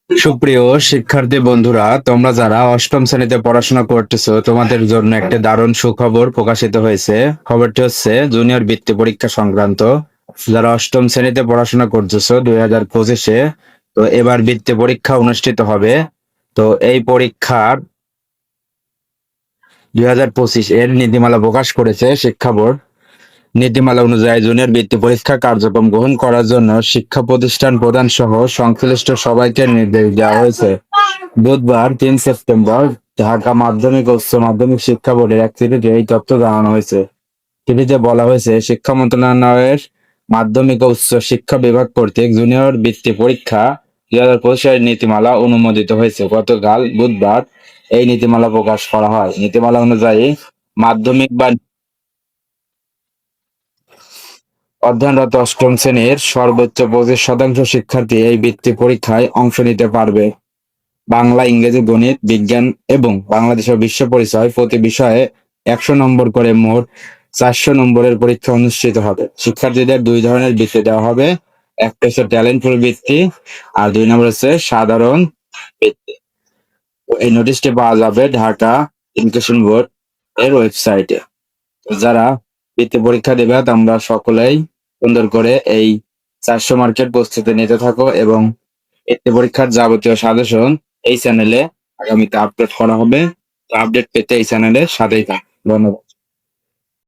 সুপ্রিয় শিক্ষার্থী বন্ধুরা, তোমরা যারা অষ্টম শ্রেণীতে পড়াশোনা করতেছো তোমাদের জন্য একটা দারুণ সুখবর প্রকাশিত হয়েছে। খবরটি হচ্ছে জুনিয়র বৃত্তি পরীক্ষা সংক্রান্ত। যারা অষ্টম শ্রেণীতে পড়াশোনা করতেছো 2025-এ, তো এবার বৃত্তি পরীক্ষা অনুষ্ঠিত হবে। তো এই পরীক্ষার 2025 এর নীতিমালা প্রকাশ করেছে শিক্ষা বোর্ড। নীতিমালা অনুযায়ী জুনিয়র বৃত্তি পরীক্ষা কার্যক্রম গ্রহণ করার জন্য শিক্ষা প্রতিষ্ঠান প্রধান সহ সংশ্লিষ্ট সবাইকে নির্দেশ দেওয়া হয়েছে। বুধবার 3 সেপ্টেম্বর ঢাকা মাধ্যমিক ও উচ্চ মাধ্যমিক শিক্ষা বোর্ডের এক চিঠিতে এই তথ্য জানানো হয়েছে। চিঠিতে বলা হয়েছে, শিক্ষা মন্ত্রণালয়ের মাধ্যমিক ও উচ্চ শিক্ষা বিভাগ কর্তৃক জুনিয়র বৃত্তি পরীক্ষা 2025 নীতিমালা অনুমোদিত হয়েছে। গতকাল বুধবার এই নীতিমালা প্রকাশ করা হয়। নীতিমালা অনুযায়ী মাধ্যমিক বা অধ্যয়নরত অষ্টম শ্রেণীর সর্বোচ্চ 25% শিক্ষার্থী এই বৃত্তি পরীক্ষায় অংশ নিতে পারবে। বাংলা, ইংরেজি, গণিত, বিজ্ঞান এবং বাংলাদেশ ও বিশ্ব পরিচয় প্রতি বিষয়ে 100 নম্বর করে মোট 400 নম্বরের পরীক্ষা অনুষ্ঠিত হবে। শিক্ষার্থীদের দুই ধরনের বৃত্তি দেওয়া হবে। একটা হচ্ছে ট্যালেন্টফুল বৃত্তি আর 2 নম্বর হচ্ছে সাধারণ বৃত্তি। এই নোটিশটি পাওয়া যাবে ঢাকা এডুকেশন বোর্ড এর ওয়েবসাইটে। যারা বৃত্তি পরীক্ষা দেবে তোমরা সকলেই সুন্দর করে এই 400 মার্কের প্রস্তুতি নিতে থাকো এবং বৃত্তি পরীক্ষার যাবতীয় সাজেশন এই চ্যানেলে আগামীতে আপলোড করা হবে। তো আপডেট পেতে এই চ্যানেলের সাথেই থাকো। ধন্যবাদ।